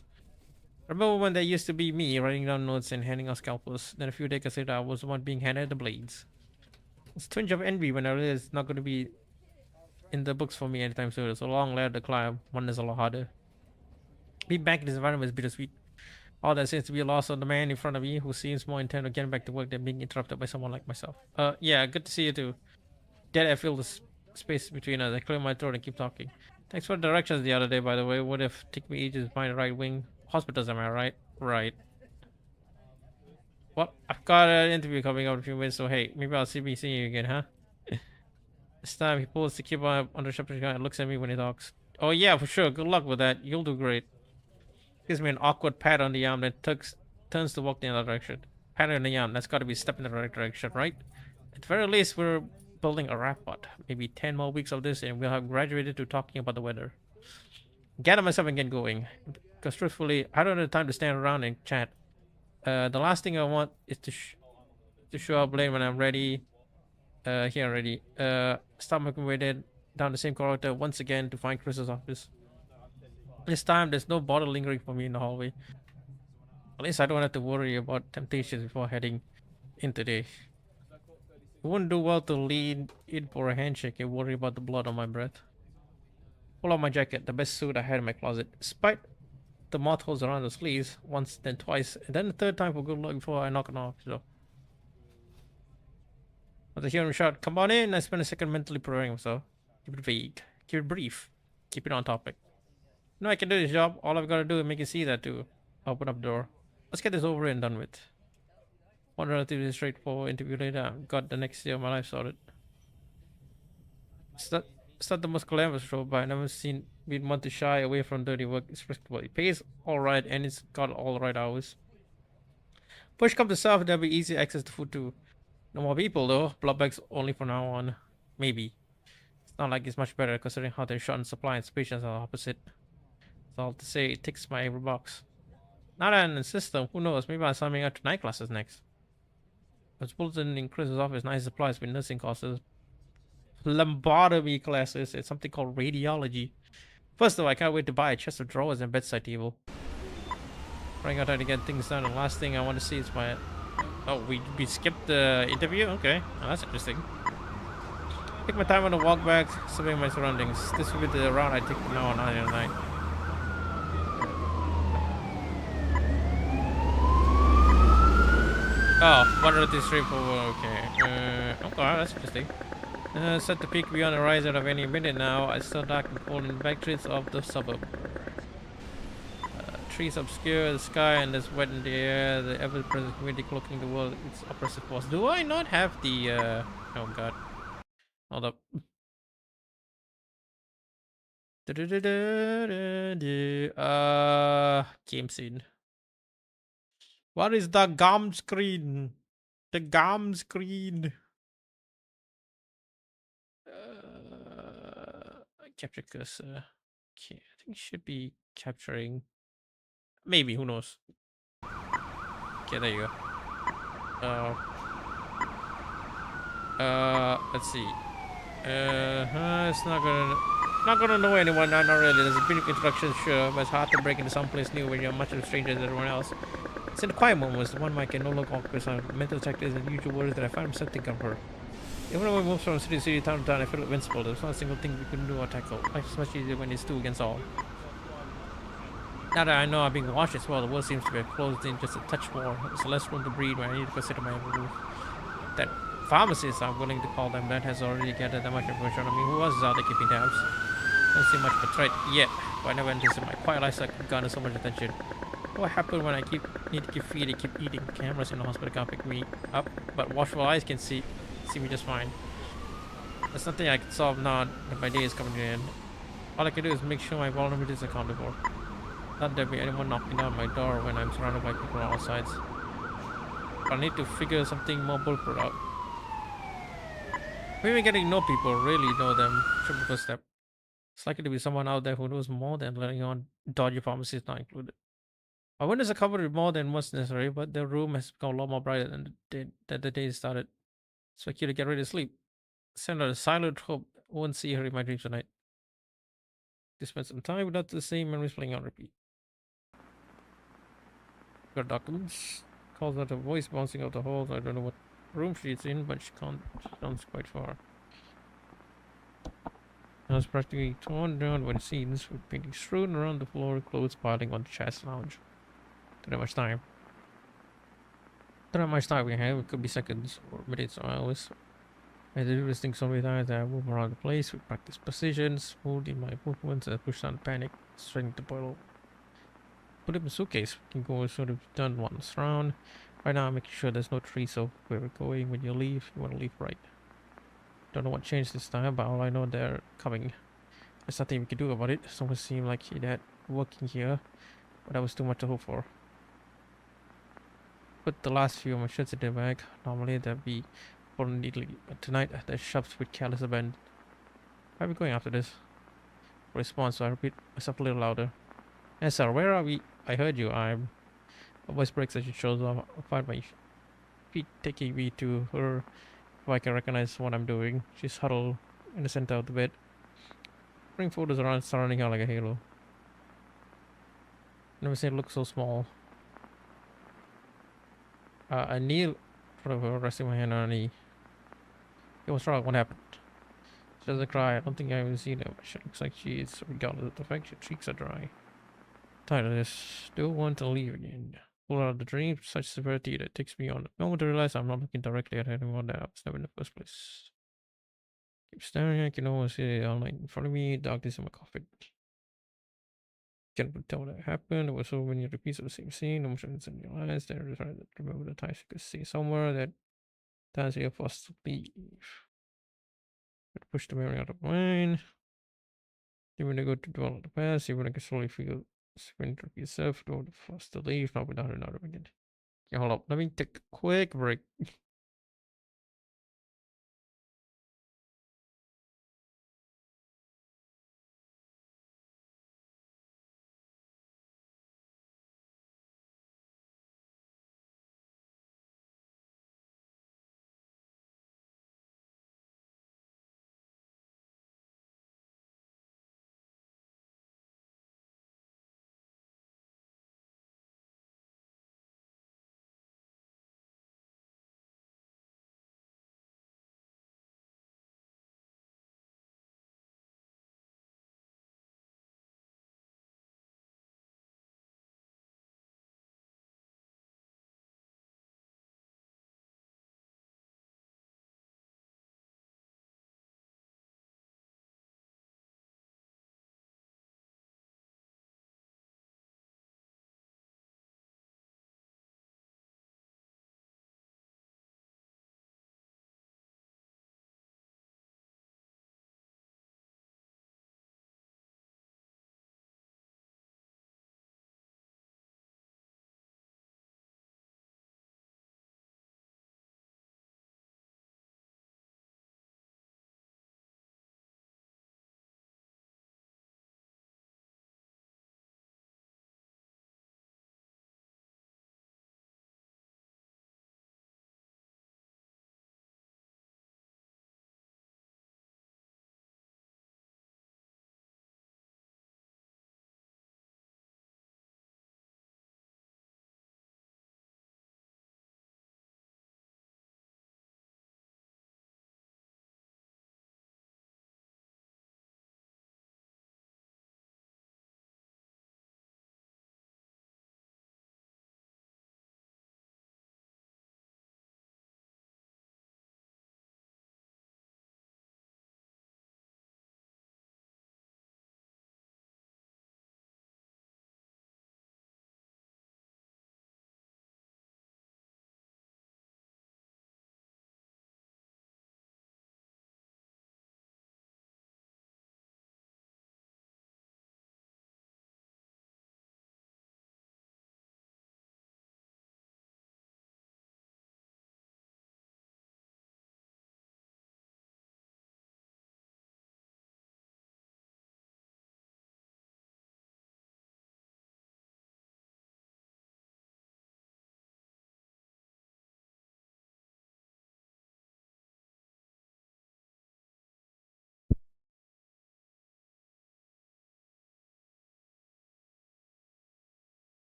Remember when there used to be me writing down notes and handing out scalpels? Then a few days later, I was the one being handed the blades. It's a twinge of envy when I realized it's not going to be in the books for me anytime soon. It's a long ladder to climb. One is a lot harder. Being back in this environment is bittersweet. All that seems to be a loss on the man in front of me who seems more intent on getting back to work than being interrupted by someone like myself. Yeah, good to see you too. Dead, I feel the space between us. I clear my throat and keep talking. Thanks for the directions the other day, by the way. Would have taken me ages to find the right wing. Hospitals, am I right? Right. Well, I've got an interview coming up in a few minutes, so hey, maybe I'll be seeing you again, huh? This time he pulls the keyboard under shepherd's gun and looks at me when he talks. Oh yeah, for sure. Good luck with that. You'll do great. Gives me an awkward pat on the arm, then turns to walk in the other direction. Pat on the arm. That's got to be a step in the right direction, right? At the very least, we're building a rapport. Maybe 10 more weeks of this, and we'll have graduated to talking about the weather. Gather myself and get going. Because truthfully, I don't have time to stand around and chat. The last thing I want is to show up late when I'm ready. Here already. Start making my way down the same corridor once again to find Chris's office. This time, there's no bother lingering for me in the hallway. At least I don't have to worry about temptations before heading in today. It wouldn't do well to lean in for a handshake and worry about the blood on my breath. Pull out my jacket, the best suit I had in my closet. Despite the moth holes around the sleeves, once, then twice, and then the third time for good luck before I knock it off. So, with a hearing shot, come on in. I spend a second mentally preparing myself. Keep it vague, keep it brief, keep it on topic. No, I can do this job. All I've got to do is make you see that too. Open up the door. Let's get this over and done with. One relatively straightforward interview later, I've got the next year of my life sorted. It's not the most glamorous job, but I've never been one to shy away from dirty work. It's respectable. It pays alright, and it's got all the right hours. Push comes to shove, there'll be easy access to food too. No more people though. Blood bags only from now on. Maybe. It's not like it's much better considering how they're short in supply and patients are opposite. It's all to say it ticks my every box. Now that I'm in the system, who knows? Maybe I'm signing up to night classes next. There's bulletin in Chris's office, nice supplies with nursing courses, phlebotomy classes, and something called radiology. First though, I can't wait to buy a chest of drawers and bedside table. Running out trying to get things done, and last thing I want to see is my Oh, we skipped the interview? Okay. Oh, that's interesting. Take my time on the walk back, surveying my surroundings. This will be the route I take from now on at night. Oh, 103 okay. Okay, that's interesting. Set the peak beyond the horizon of any minute now. It's still dark and cold in the back streets of the suburb. Trees obscure the sky and there's wet in the air. The ever-present humidity cloaking the world. Its oppressive force. Do I not have the? Oh god. Hold up. Game scene. What is the GAM screen? The GAM screen. Capture cursor. Okay, I think it should be capturing. Maybe, who knows? Okay, there you go. Let's see. It's not gonna know anyone. Not really. There's a bit of introduction, sure, but it's hard to break into someplace new when you're much of a stranger than everyone else. It's in the quiet moments, the one Mike can no longer occupy some mental tactics and usual words that I find myself thinking of her. Even when we move from city to city, town to town, I feel invincible. There's not a single thing we couldn't do or tackle. Life's much easier when it's two against all. Now that I know I'm being watched as well, the world seems to be closed in just a touch more. There's less room to breathe when I need to consider my own roof. That pharmacist, I'm willing to call them, that has already gathered that much information on me. Who else is out there keeping tabs? Don't see much of a threat yet, but I never anticipated my quiet lifestyle could garner so much attention. What happened when I need to keep feeding, keep eating? Cameras in the hospital can't pick me up, but watchful eyes can see me just fine. There's nothing I can solve now that my day is coming to an end. All I can do is make sure my vulnerabilities are accounted for. Not there be anyone knocking down my door when I'm surrounded by people on all sides. But I need to figure something more bulletproof out. Maybe getting to know people, really know them, should be the first step. It's likely to be someone out there who knows more than letting on dodgy pharmacies not included. My windows are covered with more than what's necessary, but the room has become a lot more brighter than the day started. So I keep to get ready to sleep. Send out a silent hope I won't see her in my dreams tonight. To spend some time without the same memories playing on repeat. Got documents. Calls out a voice bouncing out the halls. I don't know what room she's in, but she can't. She sounds quite far. I was practically torn down by the scenes, with painting strewn around the floor, clothes piling on the chest lounge. Don't have much time. Don't have much time we have. It could be seconds, or minutes, or hours. I do this thing so many times that I move around the place with practice positions, holding my movements, and push down panic, straining to boil. Put it in a suitcase. We can go sort of done once round. Right now, I'm making sure there's no trees of where we're going. When you leave, you want to leave right. Don't know what changed this time, but all I know they're coming. There's nothing we can do about it. Someone seemed like he had working here, but that was too much to hope for. Put the last few of my shirts in the bag. Normally they'd be folded neatly, but tonight they're shoved with careless abandon. Where are we going after this? Response, so I repeat myself a little louder. Yes, sir, where are we? I heard you. I'm. A voice breaks as she shows off. I find my feet taking me to her if I can recognize what I'm doing. She's huddled in the center of the bed. Bring photos around surrounding her like a halo. Never seen it look so small. I kneel in front of her, resting my hand on her knee. It was wrong. What happened? She doesn't cry. I don't think I've ever seen her. She looks like she is, regardless of the fact her cheeks are dry. Tired of this. Still want to leave again. Pull out of the dream, such severity that takes me on a moment to realize I'm not looking directly at anyone that I was never in the first place. Keep staring, I can almost see it all night in front of me, darkness in my coffin. Can't tell what happened. There were so many repeats of the same scene, emotions in your eyes. There is trying to remember the times you could see somewhere that times you're forced to leave. Push the memory out of mind. Even to go to dwell on the past, even I can slowly feel surrender of yourself, don't force to leave, not without another again. Yeah, hold up, let me take a quick break.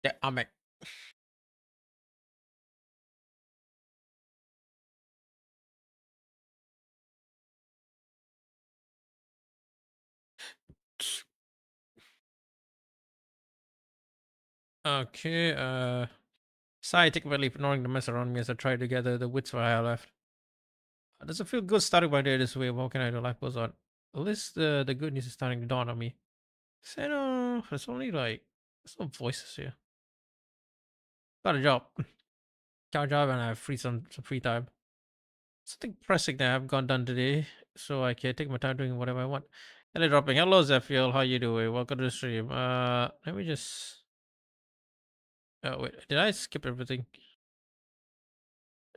Yeah, I'm back. Okay, sorry, take my leave, ignoring the mess around me as I try to gather the wits I have left. Does it feel good starting my day this way? What can I do? Life goes on. At least the good news is starting to dawn on me. Say no, there's only like, there's no voices here. Got a job. Got a job and I have some free time. Something pressing that I've got done today, so I can take my time doing whatever I want. Hello, dropping. Hello, Zephiel. How you doing? Welcome to the stream. Let me just. Oh wait, did I skip everything?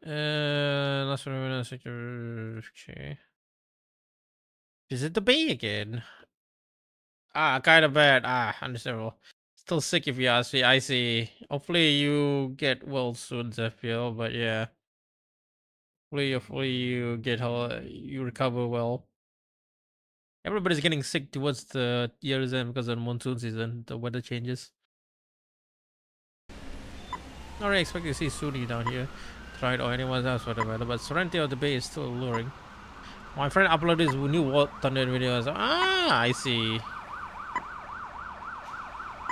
Let's remember sector. Okay. Is it the bee again? Ah, kind of bad. Ah, understandable. Still sick if you ask me. I see. Hopefully you get well soon, Zephiel. But yeah, hopefully you get you recover well. Everybody's getting sick towards the year's end because of the monsoon season. The weather changes. Not really expecting to see Suni down here, tried or anyone else for the weather, but Serenity of the Bay is still alluring. My friend uploaded his new War Thunder video. Ah, I see.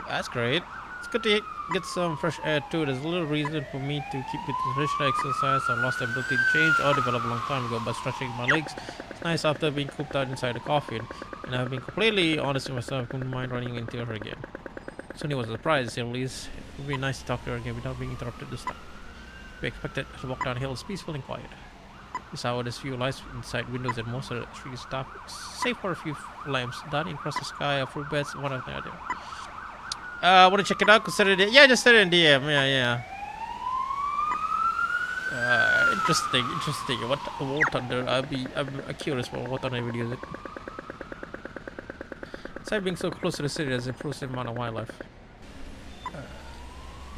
That's great. It's good to get some fresh air too. There's little reason for me to keep with the traditional exercise. I lost the ability to change or develop a long time ago by stretching my legs. It's nice after being cooped out inside a coffin. And I've been completely honest with myself. I couldn't mind running into her again. Sony was surprised, to say the least. It would be nice to talk to her again without being interrupted this time. We expected to walk down hills peaceful and quiet. This hour there's few lights inside windows and most of the trees dark, save for a few lamps darting across the sky, fruit beds, one after the other. Want to check it out? Consider it. Yeah, just send it in DM. Yeah. Interesting. What War Thunder? I'm curious for what Thunder video is it. Besides being so close to the city, there's improves the amount of wildlife.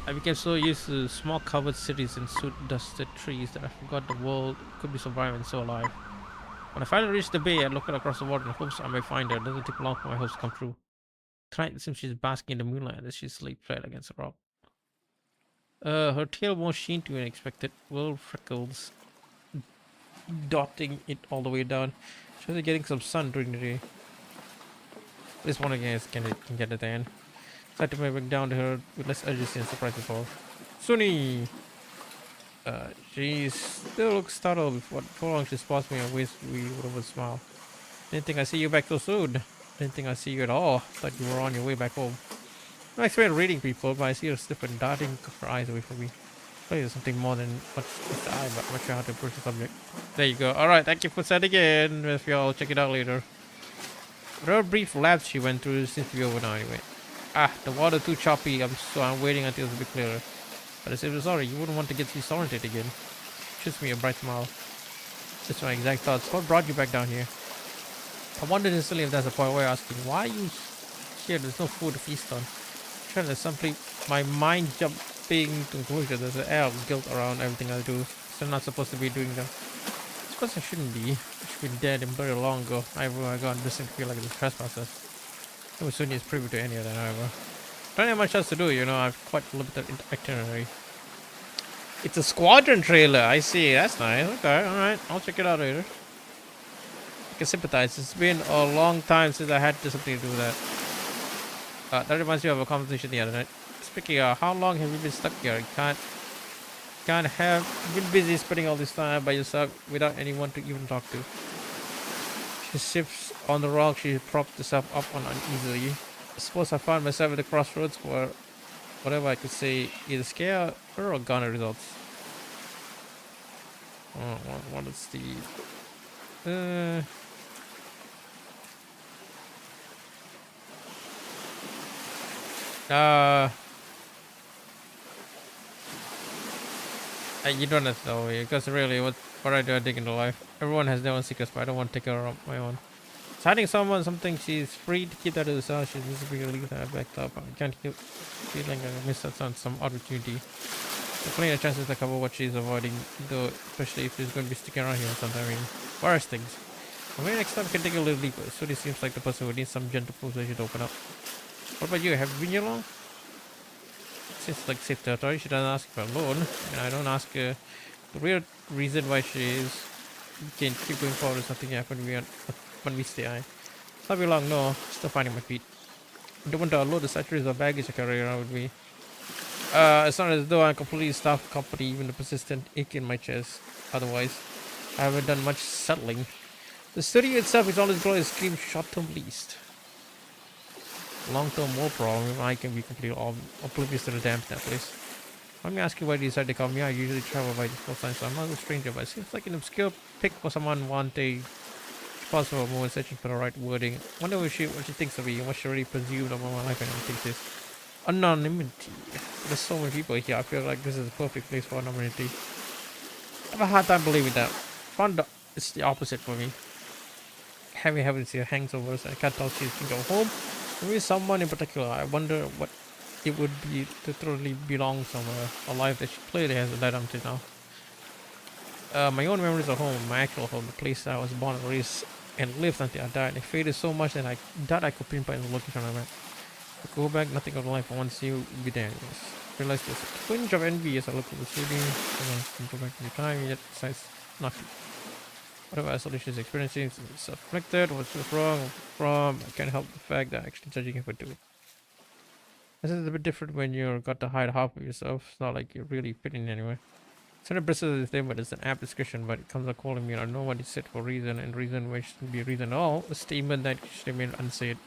I became so used to small covered cities and soot-dusted trees that I forgot the world could be so vibrant and so alive. When I finally reached the bay, I looked across the water in hopes I may find her. It doesn't take long for my hopes to come true. Tonight, it seems she's basking in the moonlight as she sleeps flat against a rock. Her tail more sheen to be expected. Little freckles dotting it all the way down. She's getting some sun during the day. This one again can get at the end. Tried to move down to her with less urgency and surprise before. Suni! She still looks startled before long she spots me and waves me with a smile. Didn't think I'd see you back so soon. Didn't think I'd see you at all. Thought you were on your way back home. I'm expecting reading people, but I see her stiff and darting her eyes away from me. Probably there's something more than what meets the eye, but I'm not sure how to approach the subject. There you go. Alright, thank you for sending in. If y'all check it out later. Whatever brief lapse she went through seems to be over now anyway. Ah, the water too choppy, so I'm waiting until it's a bit clearer. But as if it's sorry, you wouldn't want to get disoriented again. Shoots me a bright smile. Just my exact thoughts. What brought you back down here? I wondered instantly if there's a point where asking, why are you here? There's no food to feast on. Sure, there's simply my mind jumping to conclusion. There's an air of guilt around everything I do. So I'm not supposed to be doing them. I suppose I shouldn't be. I should be dead and buried long ago. However, I got this to feel like it's a trespasses. No Sunni is privy to any of that, however. Don't have much else to do, you know, I've quite limited itinerary. It's a squadron trailer, I see. That's nice. Okay, alright. I'll check it out later. I can sympathize. It's been a long time since I had something to do with that. That reminds me of a conversation the other night. Speaking of, how long have you been stuck here? You can't have been busy spending all this time by yourself without anyone to even talk to. She shifts on the rock. She propped herself up on uneasily. I suppose I found myself at the crossroads where whatever I could say either scare her or garner results. Oh, what is the... You don't have to know me, because really, what I do, I dig into life. Everyone has their own secrets, but I don't want to take her on my own. It's hiding something, she's free to keep that to herself. She's visibly leave that backed up. I can't keep feeling I missed out on some opportunity. There's plenty of chances to cover what she's avoiding, though, especially if she's going to be sticking around here sometime. I mean, worse things. Well, maybe next time we can dig a little deeper. Sudi seems like the person who needs some gentle conversation to open up. What about you? Have you been here long? Since like safe territory, she doesn't ask for a loan, and I don't ask her. The real reason why she is can keep going forward is nothing happened when we stay high. It's not be long, no. Still finding my feet. I don't want to unload the centuries of baggage I carry around with me. It's not as though I'm completely stuffed company, even the persistent ache in my chest. Otherwise, I haven't done much settling. The studio itself is always glorious scream short-term least. Long-term more problem, I can be completely oblivious to the damn that place. Let me ask you why you decided to come here. I usually travel by default time, so I'm not a stranger, but it seems like an obscure pick for someone one day. Pause for a moment, searching for the right wording. Wonder what she thinks of me and what she already presumed of my life and everything this. Anonymity. There's so many people here. I feel like this is a perfect place for anonymity. I have a hard time believing that. Found it's the opposite for me. Heavy heavens here hangs over us. I can't tell if she's thinking of home. Maybe someone in particular. I wonder what it would be to truly belong somewhere. A life that she clearly hasn't led up to now. My own memories of home, my actual home, the place I was born and raised and lived until I died. It faded so much that I doubt I could pinpoint the location I went. To go back, nothing of life I want to see you be there. Yes. Realize there's a twinge of envy as I look at the city. I can go back in time, yet besides nothing. Whatever isolation is experiencing is self-inflicted. What's wrong? From I can't help the fact that I'm actually judging it for doing. This is a bit different when you've got to hide half of yourself. It's not like you're really fitting anywhere. Senator Bristol is there, but it's an apt description, but it comes up calling me. I know what is said for reason, and reason which shouldn't be a reason at all. A statement that should remain unsaid.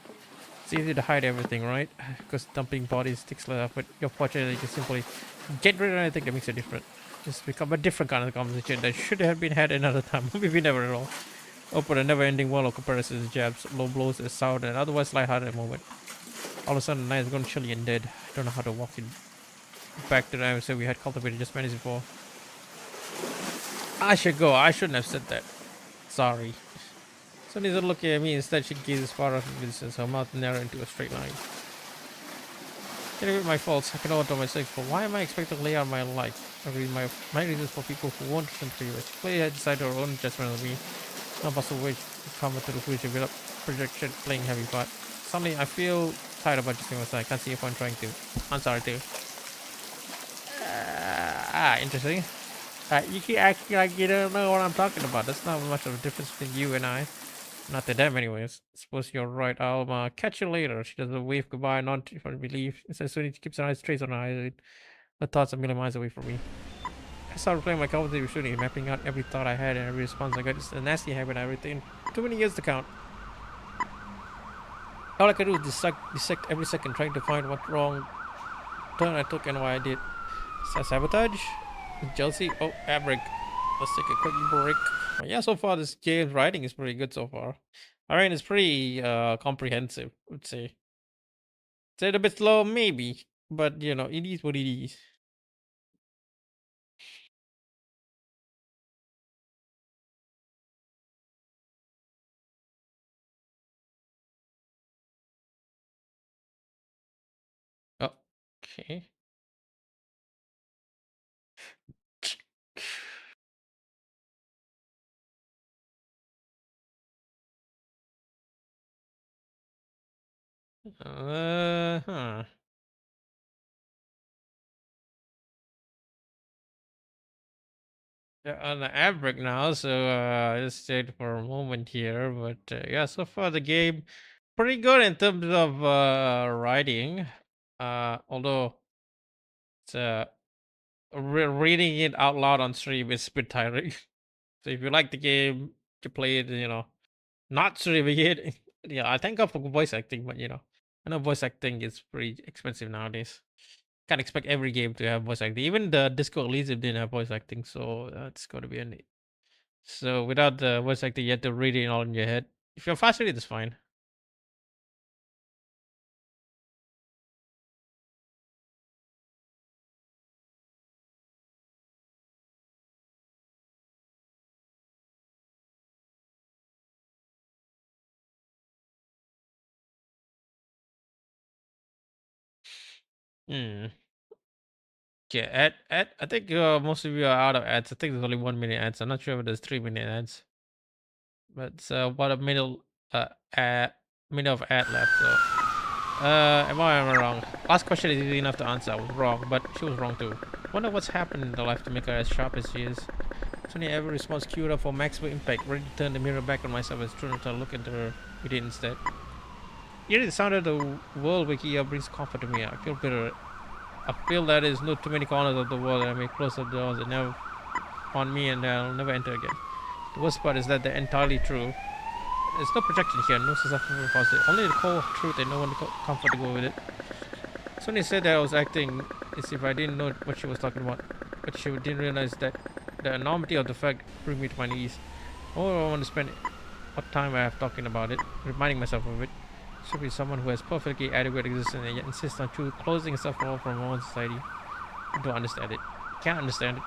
It's easy to hide everything, right? Because dumping bodies takes love, but you're fortunate you can simply get rid of anything that makes it different. Just become a different kind of conversation that should have been had another time. Maybe never at all. Open a never-ending wall of comparisons, jabs, low blows, a sound, and otherwise light-hearted moment. All of a sudden, the night is gone chilly and dead. I don't know how to walk in back to the episode we had cultivated just minutes before. I should go. I shouldn't have said that. Sorry. Sonny's looking at me. Instead, she gazes far off in distance, her mouth narrow into a straight line. Can admit my faults. I can overdo myself, but why am I expected to lay out my life? I read my reasons for people who won't listen to you. She clearly decide her own judgment of me. Not possible way to come to the future without projection playing heavy part. Suddenly, I feel tired about just myself. I can't see if I'm trying to. I'm sorry too. Interesting. You keep acting like you don't know what I'm talking about. That's not much of a difference between you and I. Not to them, anyways. Suppose you're right. I'll catch you later. She does a wave goodbye, not for relief. Instead, Sunny keeps her eyes straight on her eyes. Her thoughts a million miles away from me. I started playing my conversation with Sunny, mapping out every thought I had and every response I got. It's a nasty habit I retained. Too many years to count. All I could do is dissect every second, trying to find what wrong turn I took and why I did. Sabotage? Jealousy? Oh, Abric. Let's take a quick break. Yeah, so far this game's writing is pretty good so far. I mean, it's pretty comprehensive, I would say. It's a bit slow, maybe, but you know, it is what it is. Oh, okay. Huh. Yeah, on the Abric now, so just stayed for a moment here, but yeah, so far the game pretty good in terms of writing. Although it's reading it out loud on stream is a bit tiring. So if you like the game, to play it, you know, not streaming it. Yeah, I thank God for voice acting, but you know, I know voice acting is pretty expensive nowadays. Can't expect every game to have voice acting. Even the Disco Elysium didn't have voice acting, so that's got to be a need. So without the voice acting, you have to read it all in your head. If you're fast reading, it's fine. Hmm. Yeah, ad. I think most of you are out of ads. I think there's only 1 minute ads. I'm not sure if there's 3 minute ads, but it's about a middle ad, minute of ad left. So Am I wrong? Last question is easy enough to answer. I was wrong, but she was wrong too. Wonder what's happened in her life to make her as sharp as she is. Suddenly every response queued up for maximum impact, ready to turn the mirror back on myself as true to look into her within instead. Hearing the sound of the world waking up brings comfort to me. I feel bitter. I feel that there's no too many corners of the world that I may close the doors and never on me and I'll never enter again. The worst part is that they're entirely true. There's no projection here, no sense of positive. Only the cold truth and no one comfort to go with it. Sonia said that I was acting as if I didn't know what she was talking about, but she didn't realize that the enormity of the fact bring me to my knees. Oh, I want to spend what time I have talking about it, reminding myself of it. Should be someone who has perfectly adequate existence and yet insists on closing herself off from our own society. I don't understand it. Can't understand it.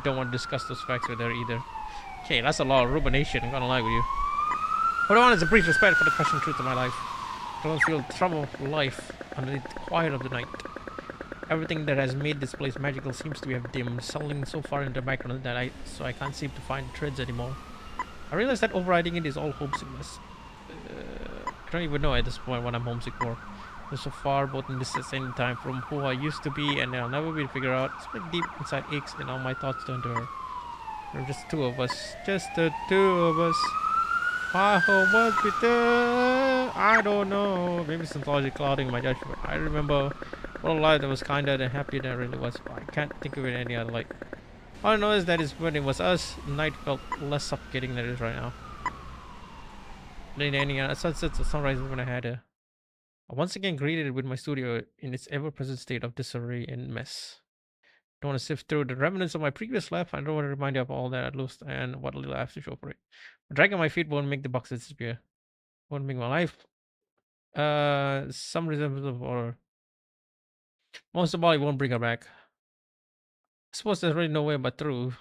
Don't want to discuss those facts with her either. Okay, that's a lot of rumination, I'm gonna lie with you. What I want is a brief respect for the crushing truth of my life. I don't feel the trouble of life underneath the quiet of the night. Everything that has made this place magical seems to have dimmed, settling so far into the background that I can't seem to find threads anymore. I realize that overriding it is all homesickness. I don't even know at this point what I'm homesick for. I'm so far, both in distance and in time, from who I used to be and I'll never be to figure out. It's like deep inside aches and all my thoughts turn to her. There are just two of us. Just the two of us. My home was bitter. I don't know. Maybe some logic clouding my judgment. I remember what a life that was kinder than happier than it really was. I can't think of it any other light. All I know is that when it was us, the night felt less suffocating than it is right now. Than any sunsets or sunrises when I had her. I once again greeted it with my studio in its ever-present state of disarray and mess. Don't want to sift through the remnants of my previous life. I don't want to remind you of all that I lost and what little I have to show for it. Dragging my feet won't make the boxes disappear. Won't make my life some resemblance of horror. Most of all, it won't bring her back. I suppose there's really no way but through.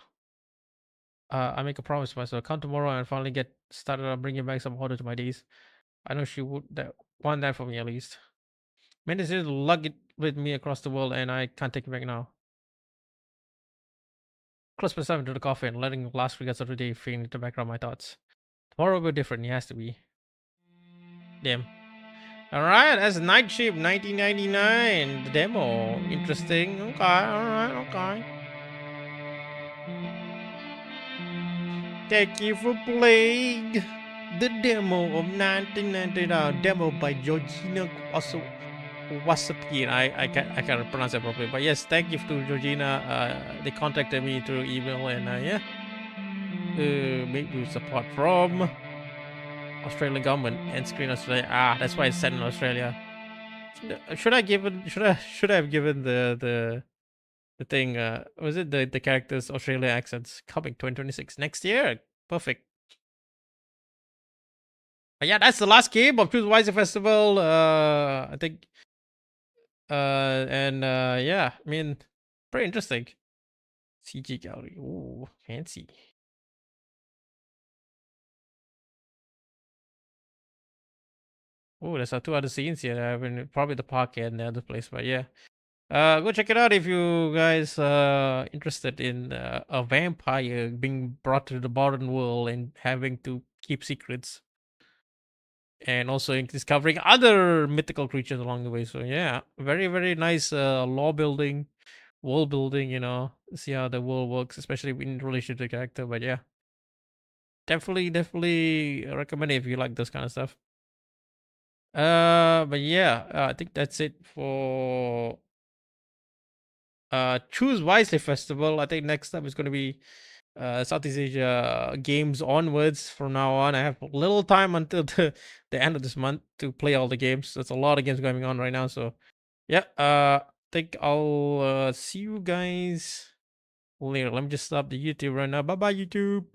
I make a promise to myself. Come tomorrow and finally get started on bringing back some order to my days. I know she would want that for me at least. Many decisions to lug it with me across the world, and I can't take it back now. Close myself into the coffee and letting the last regrets of the day fade into the background of my thoughts. Tomorrow will be different. It has to be. Damn. Alright, that's Night Shift 1999. The demo. Interesting. Okay, alright, okay. Thank you for playing the demo of 1999. Demo by Georgina Wasapi. I can't pronounce it properly. But yes, thank you to Georgina. They contacted me through email and yeah. Maybe support from Australian government and Screen Australia. Ah, that's why it's set in Australia. Should I have given the thing? Was it the characters Australia accents coming 2026 next year? Perfect. But yeah, that's the last game of Choose Wisely Festival. I think. And yeah, I mean, pretty interesting. CG gallery. Ooh, fancy. Oh, there's two other scenes here. I mean, probably the park and the other place, but yeah. Go check it out if you guys interested in a vampire being brought to the modern world and having to keep secrets, and also discovering other mythical creatures along the way. So yeah, very very nice lore building, world building. You know, see how the world works, especially in relation to the character. But yeah, definitely recommend it if you like this kind of stuff. But yeah, I think that's it for Choose Wisely Festival. I think next up is going to be Southeast Asia games onwards. From now on, I have little time until the end of this month to play all the games. There's a lot of games going on right now. So yeah, think I'll see you guys later. Let me just stop the YouTube right now. Bye bye, YouTube.